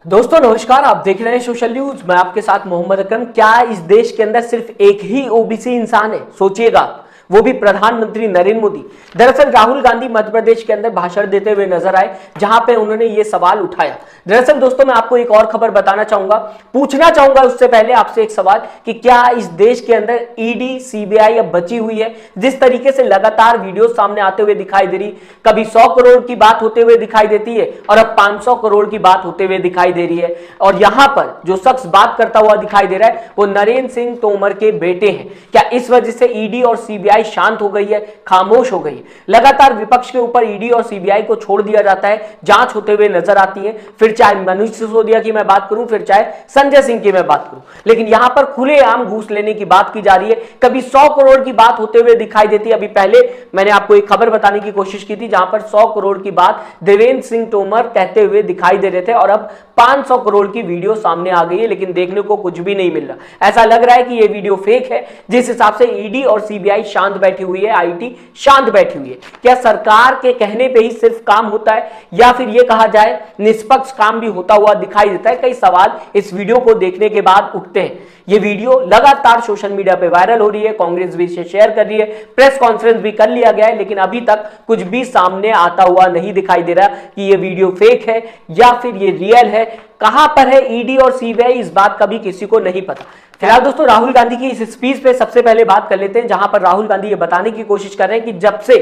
दोस्तों नमस्कार, आप देख रहे हैं सोशल न्यूज। मैं आपके साथ मोहम्मद अकरम। क्या इस देश के अंदर सिर्फ एक ही ओबीसी इंसान है? सोचिएगा, वो भी प्रधानमंत्री नरेंद्र मोदी। दरअसल राहुल गांधी मध्य प्रदेश के अंदर भाषण देते हुए नजर आए, जहां पे उन्होंने ये सवाल उठाया। दरअसल दोस्तों मैं आपको एक और खबर बताना चाहूंगा, पूछना चाहूंगा उससे पहले आपसे एक सवाल कि क्या इस देश के अंदर ईडी सीबीआई अब बची हुई है? जिस तरीके से लगातार वीडियो सामने आते हुए दिखाई दे रही, कभी 100 करोड़ की बात होते हुए दिखाई देती है और अब 500 करोड़ की बात होते हुए दिखाई दे रही है। और यहां पर जो शख्स बात करता हुआ दिखाई दे रहा है वो नरेंद्र सिंह तोमर के बेटे हैं। क्या इस वजह से ईडी और सीबीआई शांत हो गई है, खामोश हो गई है? लगातार विपक्ष के ऊपर ईडी और सीबीआई को छोड़ दिया जाता है, जांच होते हुए नजर आती है, फिर चाहे मनीष सिसोदिया की मैं बात करूं, फिर चाहे संजय सिंह की मैं बात करूं, लेकिन यहां पर खुलेआम घूस लेने की बात की जा रही है। कभी 100 करोड़ की बात होते हुए दिखाई देती है। अभी पहले मैंने आपको एक खबर बताने की कोशिश की थी जहां पर 100 करोड़ की बात देवेंद्र सिंह तोमर कहते हुए दिखाई दे रहे थे और अब 500 करोड़ की वीडियो सामने आ गई है, लेकिन देखने को कुछ भी नहीं मिल रहा। ऐसा लग रहा है कि यह वीडियो फेक है, जिस हिसाब से ईडी और सीबीआई शांत बैठी हुई है, आईटी शांत बैठी हुई है। क्या सरकार के कहने पे ही सिर्फ काम होता है, या फिर यह कहा जाए निष्पक्ष काम भी होता हुआ दिखाई देता है? कई सवाल इस वीडियो को देखने के बाद उठते हैं। यह वीडियो लगातार सोशल मीडिया पे वायरल हो रही है, कांग्रेस भी इसे शेयर कर रही है, प्रेस कॉन्फ्रेंस भी कर लिया गया है, लेकिन अभी तक कुछ भी सामने आता हुआ नहीं दिखाई दे रहा कि यह वीडियो फेक है या फिर ये रियल है। कहां पर है ईडी और सीबीआई, इस बात का भी किसी को नहीं पता। फिलहाल दोस्तों राहुल गांधी की इस स्पीच पे सबसे पहले बात कर लेते हैं, जहां पर राहुल गांधी ये बताने की कोशिश कर रहे हैं कि जब से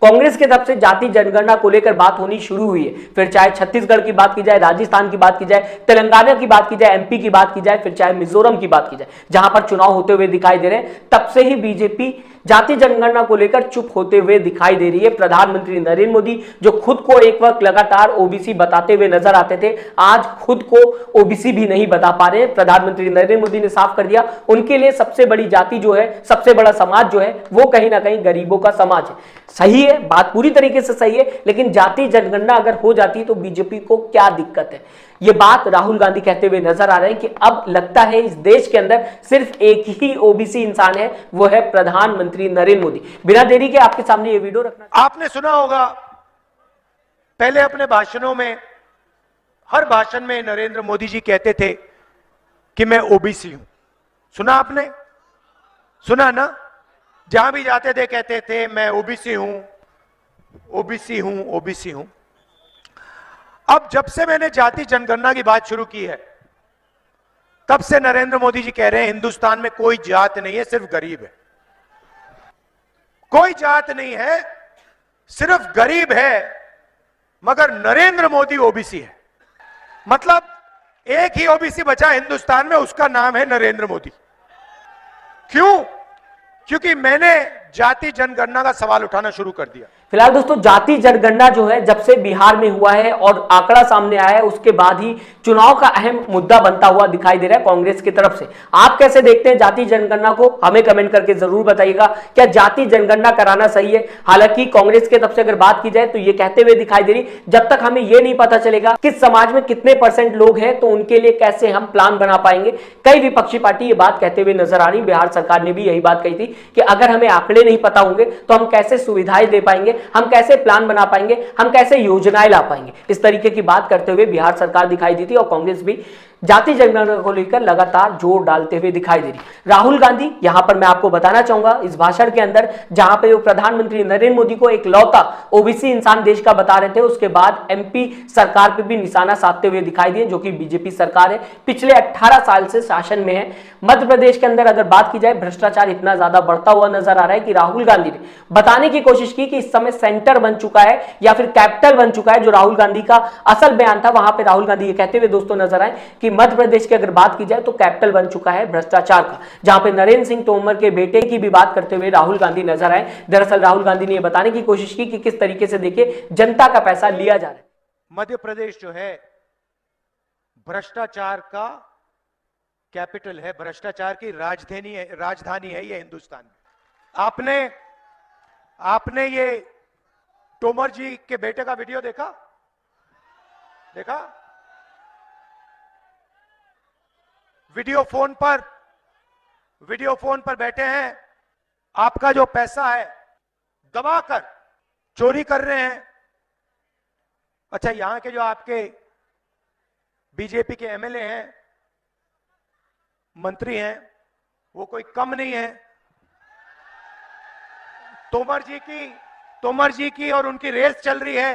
कांग्रेस की तरफ से जाति जनगणना को लेकर बात होनी शुरू हुई है, फिर चाहे छत्तीसगढ़ की बात की जाए, राजस्थान की बात की जाए, तेलंगाना की बात की जाए, एमपी की बात की जाए, फिर चाहे मिजोरम की बात की जाए, जहां पर चुनाव होते हुए दिखाई दे रहे हैं, तब से ही बीजेपी जाति जनगणना को लेकर चुप होते हुए दिखाई दे रही है। प्रधानमंत्री नरेंद्र मोदी जो खुद को एक वक्त लगातार ओबीसी बताते हुए नजर आते थे, आज खुद को ओबीसी भी नहीं बता पा रहे हैं। प्रधानमंत्री नरेंद्र मोदी ने साफ कर दिया, उनके लिए सबसे बड़ी जाति जो है, सबसे बड़ा समाज जो है, वो कहीं ना कहीं गरीबों का समाज है। सही है, बात पूरी तरीके से सही है, लेकिन जाति जनगणना अगर हो जाती तो बीजेपी को क्या दिक्कत है? ये बात राहुल गांधी कहते हुए नजर आ रहे हैं कि अब लगता है इस देश के अंदर सिर्फ एक ही ओबीसी इंसान है, वो है प्रधानमंत्री नरेंद्र मोदी। बिना देरी के आपके सामने ये वीडियो रखना। आपने सुना होगा पहले अपने भाषणों में, हर भाषण में नरेंद्र मोदी जी कहते थे कि मैं ओबीसी हूं। सुना आपने? सुना ना? जहां भी जाते थे कहते थे मैं ओबीसी हूं, ओबीसी हूं, ओबीसी हूं। अब जब से मैंने जाति जनगणना की बात शुरू की है, तब से नरेंद्र मोदी जी कह रहे हैं हिंदुस्तान में कोई जात नहीं है, सिर्फ गरीब है। कोई जात नहीं है, सिर्फ गरीब है, मगर नरेंद्र मोदी ओबीसी है। मतलब एक ही ओबीसी बचा हिंदुस्तान में, उसका नाम है नरेंद्र मोदी। क्यों? क्योंकि मैंने जाति जनगणना का सवाल उठाना शुरू कर दिया। फिलहाल दोस्तों जाति जनगणना जो है जब से बिहार में हुआ है और आंकड़ा सामने आया है, उसके बाद ही चुनाव का अहम मुद्दा बनता हुआ दिखाई दे रहा है कांग्रेस की तरफ से। आप कैसे देखते हैं जाति जनगणना को? हमें कमेंट करके जरूर बताइएगा। क्या जाति जनगणना कराना सही है? हालांकि कांग्रेस की तरफ से अगर बात की जाए तो ये कहते हुए दिखाई दे रही, जब तक हमें यह नहीं पता चलेगा किस समाज में कितने % लोग हैं तो उनके लिए कैसे हम प्लान बना पाएंगे। कई विपक्षी पार्टी ये बात कहते हुए नजर आ रही। बिहार सरकार ने भी यही बात कही थी कि अगर हमें आंकड़े नहीं पता होंगे तो हम कैसे सुविधाएं दे पाएंगे, हम कैसे प्लान बना पाएंगे, हम कैसे योजनाएं ला पाएंगे। इस तरीके की बात करते हुए बिहार सरकार दिखाई दी थी और कांग्रेस भी जाति जनगणना को लेकर लगातार जोर डालते हुए दिखाई दे रही। राहुल गांधी यहां पर मैं आपको बताना चाहूंगा इस भाषण के अंदर, जहां पे वो प्रधानमंत्री नरेंद्र मोदी को एक लौता ओबीसी इंसान देश का बता रहे थे, उसके बाद एमपी सरकार पे भी निशाना साधते हुए दिखाई दिए, जो कि बीजेपी सरकार है, पिछले 18 साल से शासन में है। मध्य प्रदेश के अंदर अगर बात की जाए, भ्रष्टाचार इतना ज्यादा बढ़ता हुआ नजर आ रहा है कि राहुल गांधी ने बताने की कोशिश की कि इस समय सेंटर बन चुका है या फिर कैपिटल बन चुका है। जो राहुल गांधी का असल बयान था, वहां पर राहुल गांधी ये कहते हुए दोस्तों नजर आए कि मध्य प्रदेश की अगर बात की जाए तो कैपिटल बन चुका है भ्रष्टाचार का, जहां पे नरेंद्र सिंह तोमर के बेटे की भी बात करते हुए राहुल गांधी नजर आए। दरअसल राहुल गांधी ने यह बताने की कोशिश की कि किस तरीके से देखिए जनता का पैसा लिया जा रहा है। मध्य प्रदेश जो है भ्रष्टाचार का कैपिटल है, भ्रष्टाचार की राजधानी है ये हिंदुस्तान में। आपने ये तोमर जी के बेटे का वीडियो देखा? वीडियो फोन पर बैठे हैं, आपका जो पैसा है दबाकर चोरी कर रहे हैं। अच्छा, यहां के जो आपके बीजेपी के एमएलए हैं, मंत्री हैं, वो कोई कम नहीं है। तोमर जी की और उनकी रेस चल रही है,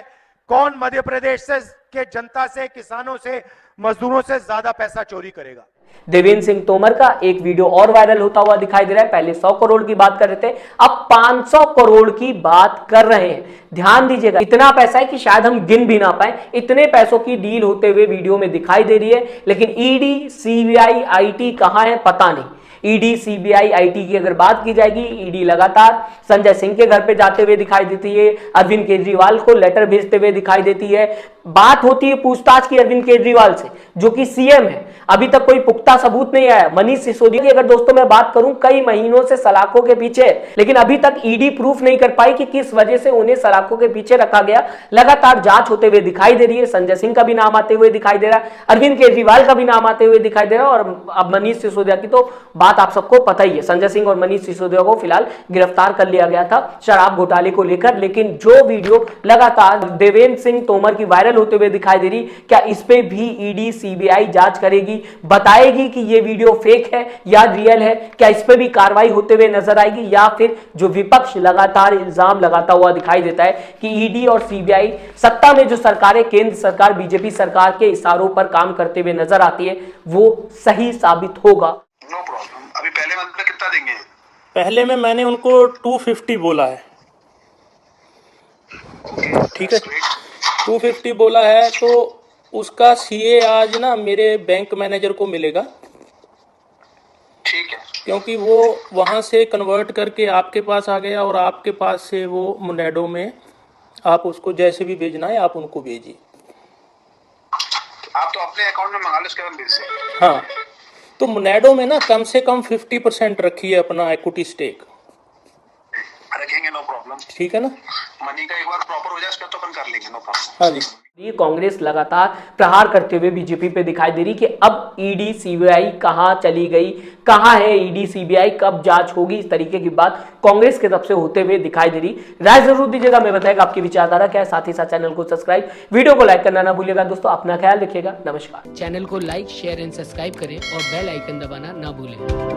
कौन मध्य प्रदेश से के जनता से, किसानों से, मजदूरों से ज्यादा पैसा चोरी करेगा। देवेंद्र सिंह तोमर का एक वीडियो और वायरल होता हुआ दिखाई दे रहा है। पहले 100 करोड़ की बात कर रहे थे, अब 500 करोड़ की बात कर रहे हैं। ध्यान दीजिएगा, इतना पैसा है कि शायद हम गिन भी ना पाए, इतने पैसों की डील होते हुए वीडियो में दिखाई दे रही है। लेकिन ईडी, सीबीआई, आईटी कहां है पता नहीं। ईडी, सीबीआई, आईटी की अगर बात की जाएगी, ईडी लगातार संजय सिंह के घर पे जाते हुए दिखाई देती है, अरविंद केजरीवाल को लेटर भेजते हुए दिखाई देती है। बात होती है पूछताछ की अरविंद केजरीवाल से, जो कि सीएम है। अभी तक कोई पुख्ता सबूत नहीं आया। मनीष सिसोदिया की अगर दोस्तों मैं बात करूं, कई महीनों से सलाखों के पीछे है, लेकिन अभी तक ईडी प्रूफ नहीं कर पाई कि किस वजह से उन्हें सलाखों के पीछे रखा गया। लगातार जांच होते हुए दिखाई दे रही है। संजय सिंह का भी नाम आते हुए दिखाई दे रहा है, अरविंद केजरीवाल का भी नाम आते हुए दिखाई दे रहा है, और अब मनीष सिसोदिया की तो बात आप सबको पता ही है। संजय सिंह और मनीष सिसोदिया को फिलहाल गिरफ्तार कर लिया गया था शराब घोटाले को लेकर। लेकिन जो वीडियो लगातार देवेंद्र सिंह तोमर की वायरल होते हुए दिखाई दे रही, क्या इस पे भी ईडी, सीबीआई जांच करेगी, बताएगी कि ये वीडियो फेक है या रियल है? क्या इस पे भी कार्रवाई होते हुए नजर आएगी, या फिर जो विपक्ष लगातार इल्जाम लगाता हुआ दिखाई देता है कि ईडी और सीबीआई, सत्ता में जो सरकारें, केंद्र सरकार, बीजेपी सरकार के इशारों पर काम करते हुए नजर आती है, वो सही साबित होगा? No problem. अभी पहले मंथ में कितना देंगे? पहले में मैंने उनको 250 बोला है। ठीक है, 250 बोला है, तो उसका सीए आज ना मेरे बैंक मैनेजर को मिलेगा, ठीक है, क्योंकि वो वहाँ से कन्वर्ट करके आपके पास आ गया, और आपके पास से वो मोनेडो में आप उसको जैसे भी भेजना है आप उनको भेजिए। आप तो अपने अकाउंट में मंगा लो, उसके बाद भेज सकते। हाँ, तो मोनेडो में ना कम से कम 50% रखिए अपना इक्विटी स्टेक। रखेंगे, नो प्रॉब्लम। ठीक है ना, मनी का एक बार प्रॉपर हो जाए उसके बाद तो अपन कर लेंगे, नो प्रॉब्लम। हाँ जी। ये कांग्रेस लगातार प्रहार करते हुए बीजेपी पे दिखाई दे रही कि अब ईडी, सीबीआई कहां चली गई, कहां है ईडी, सीबीआई, कब जांच होगी, इस तरीके की बात कांग्रेस की तरफ से होते हुए दिखाई दे रही। राय जरूर दीजिएगा, मैं बताएगा आपकी विचारधारा क्या है। साथ ही साथ चैनल को सब्सक्राइब, वीडियो को लाइक करना ना भूलिएगा। दोस्तों अपना ख्याल रखिएगा, नमस्कार। चैनल को लाइक, शेयर एंड सब्सक्राइब करें और बेल आइकन दबाना ना भूलें।